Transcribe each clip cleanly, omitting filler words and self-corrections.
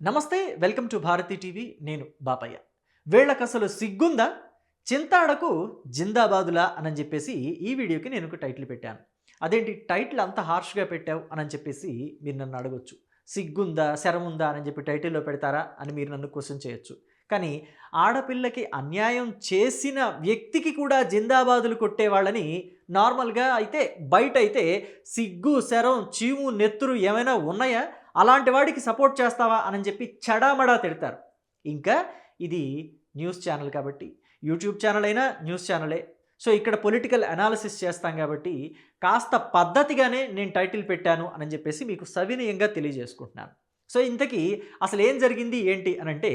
నమస్తే, welcome to Bharati TV. నేను బాపయ్య. వీళ్ళకి అసలు సిగ్గుందా? చింతాడకు జిందాబాదులా అని చెప్పేసి ఈ వీడియోకి నేను ఒక టైటిల్ పెట్టాను. అదేంటి టైటిల్ అంత హార్ష్గా పెట్టావు అని చెప్పేసి మీరు నన్ను అడగొచ్చు. సిగ్గుందా, శరముందా అని చెప్పి టైటిల్లో పెడతారా అని మీరు నన్ను క్వశ్చన్ చేయొచ్చు. కానీ ఆడపిల్లకి అన్యాయం చేసిన వ్యక్తికి కూడా జిందాబాదులు కొట్టే వాళ్ళని నార్మల్గా అయితే బయట అయితే సిగ్గు, శరం, చీము, నెత్తురు ఏమైనా ఉన్నాయా? అలాంటి వాడికి సపోర్ట్ చేస్తావా అని చెప్పి చెడామడా తిడతారు. ఇంకా ఇది న్యూస్ ఛానల్ కాబట్టి, యూట్యూబ్ ఛానల్ అయినా న్యూస్ ఛానలే. సో ఇక్కడ పొలిటికల్ అనాలిసిస్ చేస్తాం కాబట్టి కాస్త పద్ధతిగానే నేను టైటిల్ పెట్టాను అని చెప్పేసి మీకు సవినయంగా తెలియజేసుకుంటున్నాను. సో ఇంతకీ అసలు ఏం జరిగింది ఏంటి అనంటే,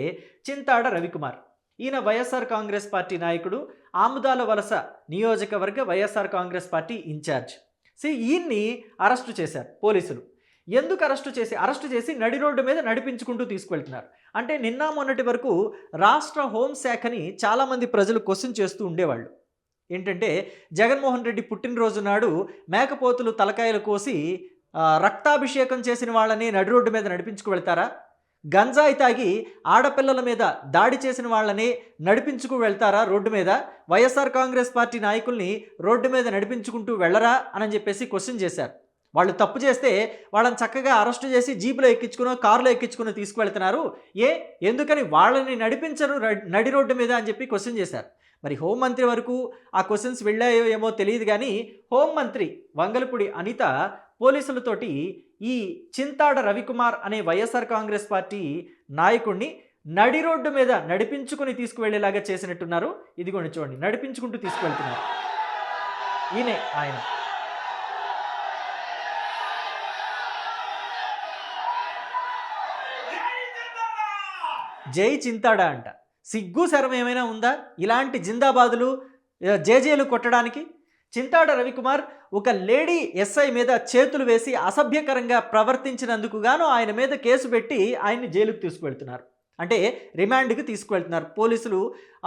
చింతాడ రవికుమార్ ఈయన వైఎస్ఆర్ కాంగ్రెస్ పార్టీ నాయకుడు, ఆముదాల వలస నియోజకవర్గ వైఎస్ఆర్ కాంగ్రెస్ పార్టీ ఇన్ఛార్జ్. ఈయన్ని అరెస్టు చేశారు పోలీసులు. ఎందుకు అరెస్టు చేసి నడి రోడ్డు మీద నడిపించుకుంటూ తీసుకువెళ్తున్నారు అంటే, నిన్న మొన్నటి వరకు రాష్ట్ర హోంశాఖని చాలామంది ప్రజలు క్వశ్చన్ చేస్తూ ఉండేవాళ్ళు. ఏంటంటే, జగన్మోహన్ రెడ్డి పుట్టినరోజు నాడు మేకపోతులు తలకాయలు కోసి రక్తాభిషేకం చేసిన వాళ్ళని నడి రోడ్డు మీద నడిపించుకు వెళ్తారా? గంజాయి తాగి ఆడపిల్లల మీద దాడి చేసిన వాళ్ళని నడిపించుకు వెళ్తారా రోడ్డు మీద? వైఎస్ఆర్ కాంగ్రెస్ పార్టీ నాయకుల్ని రోడ్డు మీద నడిపించుకుంటూ వెళ్ళరా అని చెప్పేసి క్వశ్చన్ చేశారు. వాళ్ళు తప్పు చేస్తే వాళ్ళని చక్కగా అరెస్టు చేసి జీపులో ఎక్కించుకునో కారులో ఎక్కించుకుని తీసుకువెళ్తున్నారు. ఎందుకని వాళ్ళని నడిపించరు నడి రోడ్డు మీద అని చెప్పి క్వశ్చన్ చేశారు. మరి హోంమంత్రి వరకు ఆ క్వశ్చన్స్ వెళ్ళాయో ఏమో తెలియదు, కానీ హోంమంత్రి వంగలపూడి అనిత పోలీసులతోటి ఈ చింతాడ రవికుమార్ అనే వైఎస్ఆర్ కాంగ్రెస్ పార్టీ నాయకుడిని నడి రోడ్డు మీద నడిపించుకుని తీసుకువెళ్ళేలాగా చేసినట్టున్నారు. ఇదిగోండి చూడండి, నడిపించుకుంటూ తీసుకువెళ్తున్నారు. ఈయనే ఆయన. జై చింతాడా అంట. సిగ్గు శరం ఏమైనా ఉందా ఇలాంటి జిందాబాదులు, జేజేలు కొట్టడానికి? చింతాడ రవికుమార్ ఒక లేడీ ఎస్ఐ మీద చేతులు వేసి అసభ్యకరంగా ప్రవర్తించినందుకు గాను ఆయన మీద కేసు పెట్టి ఆయన్ని జైలుకు తీసుకువెళ్తున్నారు. అంటే రిమాండ్కి తీసుకువెళ్తున్నారు. పోలీసులు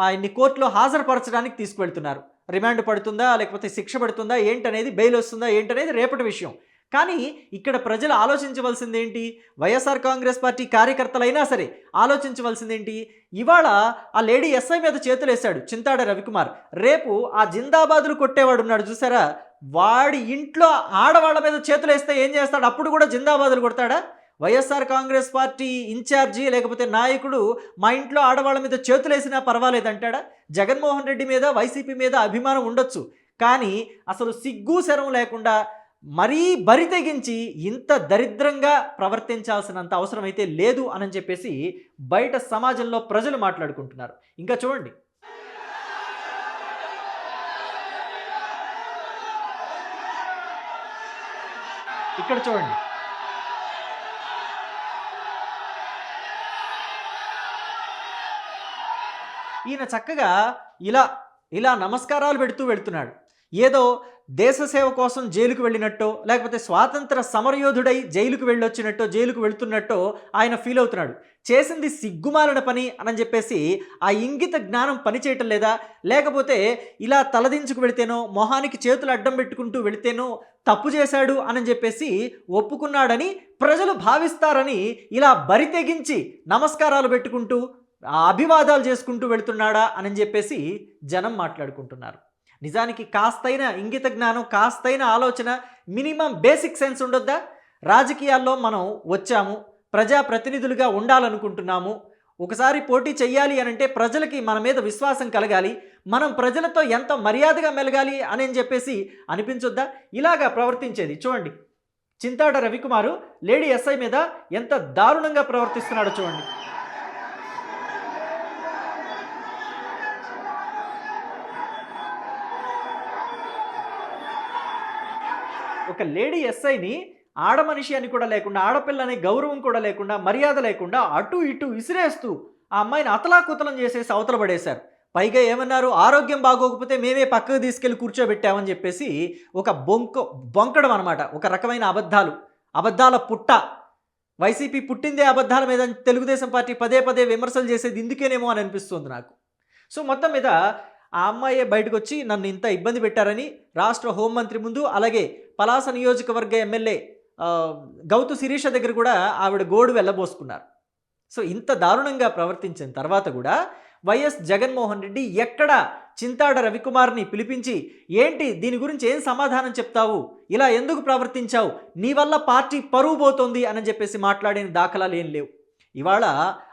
ఆయన్ని కోర్టులో హాజరుపరచడానికి తీసుకువెళ్తున్నారు. రిమాండ్ పడుతుందా లేకపోతే శిక్ష పడుతుందా ఏంటనేది, బెయిల్ వస్తుందా ఏంటనేది రేపటి విషయం. కానీ ఇక్కడ ప్రజలు ఆలోచించవలసింది ఏంటి? వైఎస్ఆర్ కాంగ్రెస్ పార్టీ కార్యకర్తలైనా సరే ఆలోచించవలసింది ఏంటి? ఇవాళ ఆ లేడీ ఎస్ఐ మీద చేతులు వేశాడు చింతాడ రవికుమార్. రేపు ఆ జిందాబాదులు కొట్టేవాడు ఉన్నాడు చూసారా, వాడి ఇంట్లో ఆడవాళ్ళ మీద చేతులు వేస్తే ఏం చేస్తాడు? అప్పుడు కూడా జిందాబాదులు కొడతాడా? వైఎస్ఆర్ కాంగ్రెస్ పార్టీ ఇన్ఛార్జి లేకపోతే నాయకుడు మా ఇంట్లో ఆడవాళ్ళ మీద చేతులు వేసినా పర్వాలేదంటాడా? జగన్మోహన్ రెడ్డి మీద, వైసీపీ మీద అభిమానం ఉండొచ్చు, కానీ అసలు సిగ్గు శరం లేకుండా మరీ బరి తెగించి ఇంత దరిద్రంగా ప్రవర్తించాల్సినంత అవసరం అయితే లేదు అని చెప్పేసి బయట సమాజంలో ప్రజలు మాట్లాడుకుంటున్నారు. ఇంకా చూడండి, ఇక్కడ చూడండి. ఈయన చక్కగా ఇలా ఇలా నమస్కారాలు పెడుతూ వెళ్తున్నాడు. ఏదో దేశ సేవ కోసం జైలుకు వెళ్ళినట్టో లేకపోతే స్వాతంత్ర సమరయోధుడై జైలుకు వెళ్ళొచ్చినట్టో, జైలుకు వెళుతున్నట్టో ఆయన ఫీల్ అవుతున్నాడు. చేసింది సిగ్గుమాలిన పని అని చెప్పేసి ఆ ఇంగిత జ్ఞానం పనిచేయటం లేదా? లేకపోతే ఇలా తలదించుకు వెళితేనో, మొహానికి చేతులు అడ్డం పెట్టుకుంటూ వెళితేనో తప్పు చేశాడు అని చెప్పేసి ఒప్పుకున్నాడని ప్రజలు భావిస్తారని ఇలా బరి తెగించి నమస్కారాలు పెట్టుకుంటూ అభివాదాలు చేసుకుంటూ వెళుతున్నాడా అని చెప్పేసి జనం మాట్లాడుకుంటున్నారు. నిజానికి కాస్తైన ఇంగిత జ్ఞానం, కాస్తైన ఆలోచన, మినిమం బేసిక్ సెన్స్ ఉండొద్దా? రాజకీయాల్లో మనం వచ్చాము, ప్రజాప్రతినిధులుగా ఉండాలనుకుంటున్నాము, ఒకసారి పోటీ చెయ్యాలి అనంటే ప్రజలకి మన మీద విశ్వాసం కలగాలి, మనం ప్రజలతో ఎంత మర్యాదగా మెలగాలి అని చెప్పేసి అనిపించొద్దా? ఇలాగా ప్రవర్తించేది చూడండి. చింతాడ రవికుమారు లేడీ ఎస్ఐ మీద ఎంత దారుణంగా ప్రవర్తిస్తున్నాడో చూడండి. ఒక లేడీ ఎస్ఐని ఆడమనిషి అని కూడా లేకుండా, ఆడపిల్ల అనే గౌరవం కూడా లేకుండా, మర్యాద లేకుండా అటు ఇటు విసిరేస్తూ ఆ అమ్మాయిని అతలాకుతలం చేసేసి అవతల పడేశారు. పైగా ఏమన్నారు? ఆరోగ్యం బాగోకపోతే మేమే పక్కకు తీసుకెళ్ళి కూర్చోబెట్టామని చెప్పేసి ఒక బొంకడం అనమాట. ఒక రకమైన అబద్ధాల పుట్ట. వైసీపీ పుట్టిందే అబద్ధాల మీద తెలుగుదేశం పార్టీ పదే పదే విమర్శలు చేసేది ఇందుకేనేమో అని అనిపిస్తుంది నాకు. సో మొత్తం మీద ఆ అమ్మాయే బయటకు వచ్చి నన్ను ఇంత ఇబ్బంది పెట్టారని రాష్ట్ర హోంమంత్రి ముందు, అలాగే పలాస నియోజకవర్గ ఎమ్మెల్యే గౌతు శిరీష దగ్గర కూడా ఆవిడ గోడు వెళ్ళబోసుకున్నారు. సో ఇంత దారుణంగా ప్రవర్తించిన తర్వాత కూడా వైఎస్ జగన్మోహన్ రెడ్డి ఎక్కడ చింతాడ రవికుమార్ని పిలిపించి ఏంటి దీని గురించి ఏం సమాధానం చెప్తావు, ఇలా ఎందుకు ప్రవర్తించావు, నీ వల్ల పార్టీ పరువు పోతుంది అని చెప్పేసి మాట్లాడిన దాఖలాలు ఏం లేవు. ఇవాళ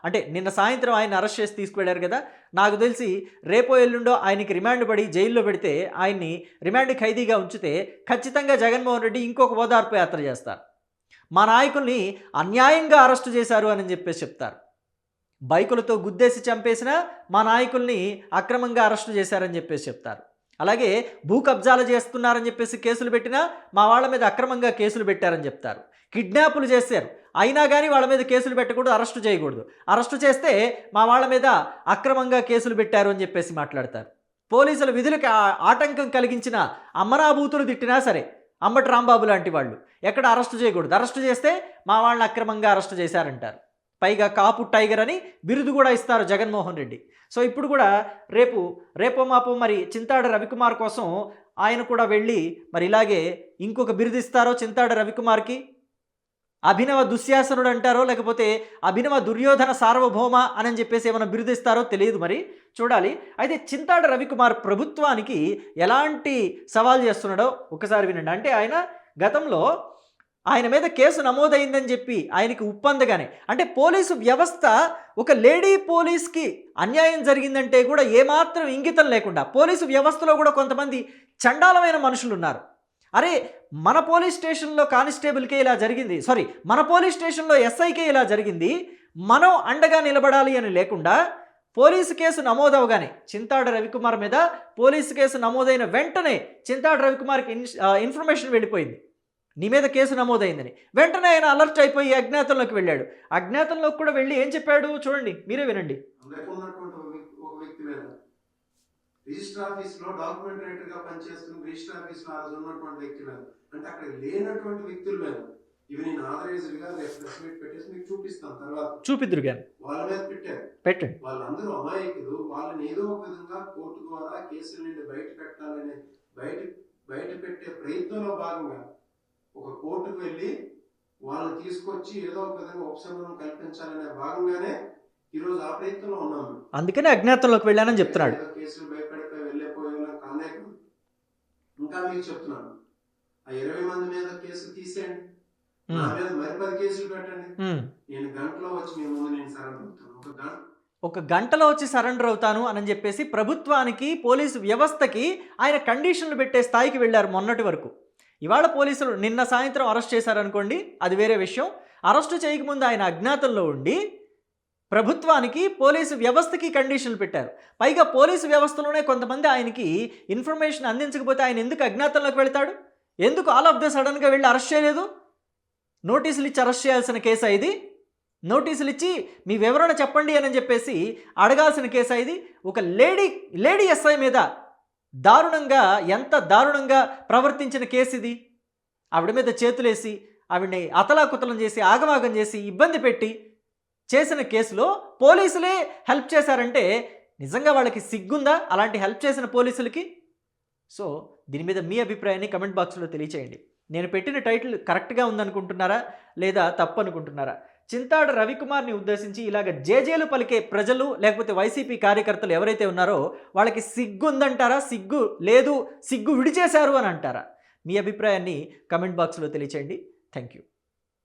అంటే నిన్న సాయంత్రం ఆయన అరెస్ట్ చేసి తీసుకువెళ్ళారు కదా, నాకు తెలిసి రేపో ఎల్లుండో ఆయనకి రిమాండ్ పడి జైల్లో పెడితే ఆయన్ని రిమాండ్ ఖైదీగా ఉంచితే ఖచ్చితంగా జగన్మోహన్ రెడ్డి ఇంకొక ఓదార్పు యాత్ర చేస్తారు. మా నాయకుల్ని అన్యాయంగా అరెస్టు చేశారు అని చెప్పేసి చెప్తారు. బైకులతో గుద్దేసి చంపేసిన మా నాయకుల్ని అక్రమంగా అరెస్టు చేశారని చెప్పేసి చెప్తారు. అలాగే భూ కబ్జాలు చేస్తున్నారని చెప్పేసి కేసులు పెట్టినా మా వాళ్ళ మీద అక్రమంగా కేసులు పెట్టారని చెప్తారు. కిడ్నాపులు చేశారు అయినా కానీ వాళ్ళ మీద కేసులు పెట్టకూడదు, అరెస్టు చేయకూడదు, అరెస్టు చేస్తే మా వాళ్ళ మీద అక్రమంగా కేసులు పెట్టారు అని చెప్పేసి మాట్లాడతారు. పోలీసుల విధులకు ఆటంకం కలిగించిన అమ్మనాభూతులు తిట్టినా సరే అంబటి రాంబాబు లాంటి వాళ్ళు ఎక్కడ అరెస్టు చేయకూడదు, అరెస్టు చేస్తే మా వాళ్ళని అక్రమంగా అరెస్టు చేశారంటారు. పైగా కాపు టైగర్ అని బిరుదు కూడా ఇస్తారు జగన్మోహన్ రెడ్డి. సో ఇప్పుడు కూడా రేపో మాపో మరి చింతాడ రవికుమార్ కోసం ఆయన కూడా వెళ్ళి మరి ఇలాగే ఇంకొక బిరుదు ఇస్తారో చింతాడ రవికుమార్కి. అభినవ దుశ్శాసనుడు అంటారో లేకపోతే అభినవ దుర్యోధన సార్వభౌమ అని చెప్పేసి ఏమైనా బిరుదిస్తారో తెలియదు, మరి చూడాలి. అయితే చింతాడ రవికుమార్ ప్రభుత్వానికి ఎలాంటి సవాల్ చేస్తున్నాడో ఒకసారి వినండి. అంటే ఆయన గతంలో ఆయన మీద కేసు నమోదైందని చెప్పి ఆయనకి ఉప్పందగానే, అంటే పోలీసు వ్యవస్థ ఒక లేడీ పోలీస్కి అన్యాయం జరిగిందంటే కూడా ఏమాత్రం ఇంగితం లేకుండా పోలీసు వ్యవస్థలో కూడా కొంతమంది చండాలమైన మనుషులు ఉన్నారు. అరే మన పోలీస్ స్టేషన్లో కానిస్టేబుల్కే ఇలా జరిగింది, మన పోలీస్ స్టేషన్లో ఎస్ఐకే ఇలా జరిగింది, మనం అండగా నిలబడాలి అని లేకుండా పోలీసు కేసు నమోదవగానే చింతాడ రవికుమార్ మీద పోలీసు కేసు నమోదైన వెంటనే చింతాడ రవికుమార్కి ఇన్ఫర్మేషన్ వెళ్ళిపోయింది, నీ మీద కేసు నమోదైందని. వెంటనే ఆయన అలర్ట్ అయిపోయి అజ్ఞాతంలోకి వెళ్ళాడు. అజ్ఞాతంలోకి కూడా వెళ్ళి ఏం చెప్పాడు చూడండి, మీరే వినండి. రిజిస్టర్ ఆఫీస్ లో డాక్యుమెంట్ రైటర్ గా పనిచేస్తున్న రిజిస్టర్ ఆఫీస్ లో ఉన్నటువంటి వ్యక్తి మీద, అంటే అక్కడ లేనటువంటి వ్యక్తుల మీద, ఇవి నేను ఆథరైజ్డ్ గా ప్రెస్ మీట్ పెట్టేసి మీకు చూపిస్తాను, తర్వాత చూపిద్దురు కానీ వాళ్ళ మీద పెట్టండి. వాళ్ళందరూ అమాయకులు, వాళ్ళని ఏదో ఒక విధంగా కోర్టు ద్వారా కేసుల నుండి బయట పెట్టాలనే బయట పెట్టే ప్రయత్నంలో భాగంగా ఒక కోర్టుకు వెళ్ళి వాళ్ళని తీసుకొచ్చి ఏదో ఒక విధంగా ఉపశమనం కల్పించాలనే భాగంగానే ఈ రోజు ఆ ప్రయత్నంలో ఉన్నాము. అందుకనే అజ్ఞాతంలోకి వెళ్ళానని చెప్తున్నాడు. కేసులు భయపడిపోయి వెళ్ళిపోయేలా కానే కాదు. ఇంకా మీకు చెప్తున్నాను, ఆ 20 మంది మీద కేసులు తీసేయండి, నా మీద మరి 10 కేసులు పెట్టండి, నేను గంటలో వచ్చి మీ ముందు నేను సరెండర్ అవుతాను. ఒక గంటలో వచ్చి సరెండర్ అవుతాను అని చెప్పేసి ప్రభుత్వానికి పోలీసు వ్యవస్థకి ఆయన కండిషన్లు పెట్టే స్థాయికి వెళ్ళారు మొన్నటి వరకు. ఇవాళ పోలీసులు నిన్న సాయంత్రం అరెస్ట్ చేశారనుకోండి, అది వేరే విషయం. అరెస్టు చేయకముందు ఆయన అజ్ఞాతంలో ఉండి ప్రభుత్వానికి పోలీసు వ్యవస్థకి కండిషన్లు పెట్టారు. పైగా పోలీసు వ్యవస్థలోనే కొంతమంది ఆయనకి ఇన్ఫర్మేషన్ అందించకపోతే ఆయన ఎందుకు అజ్ఞాతంలోకి వెళ్తాడు? ఎందుకు ఆల్ ఆఫ్ ద సడన్గా వెళ్ళి అరెస్ట్ చేయలేదు? నోటీసులు ఇచ్చి అరెస్ట్ చేయాల్సిన కేసా ఇది? నోటీసులు ఇచ్చి మీ వివరణ చెప్పండి అని చెప్పేసి అడగాల్సిన కేసా ఇది? ఒక లేడీ ఎస్ఐ మీద ఎంత దారుణంగా ప్రవర్తించిన కేసు ఇది. ఆవిడ మీద చేతులేసి ఆవిడని అతలాకుతలం చేసి ఆగమాగం చేసి ఇబ్బంది పెట్టి చేసిన కేసులో పోలీసులే హెల్ప్ చేశారంటే నిజంగా వాళ్ళకి సిగ్గుందా అలాంటి హెల్ప్ చేసిన పోలీసులకి? సో దీని మీద మీ అభిప్రాయాన్ని కమెంట్ బాక్స్లో తెలియచేయండి. నేను పెట్టిన టైటిల్ కరెక్ట్గా ఉందనుకుంటున్నారా లేదా తప్పు అనుకుంటున్నారా? చింతాడ రవికుమార్ని ఉద్దేశించి ఇలాగ జేజేలు పలికే ప్రజలు లేకపోతే వైసీపీ కార్యకర్తలు ఎవరైతే ఉన్నారో వాళ్ళకి సిగ్గుందంటారా, సిగ్గు లేదు, సిగ్గు విడిచేశారు అని అంటారా? మీ అభిప్రాయాన్ని కమెంట్ బాక్స్లో తెలియచేయండి. Thank you.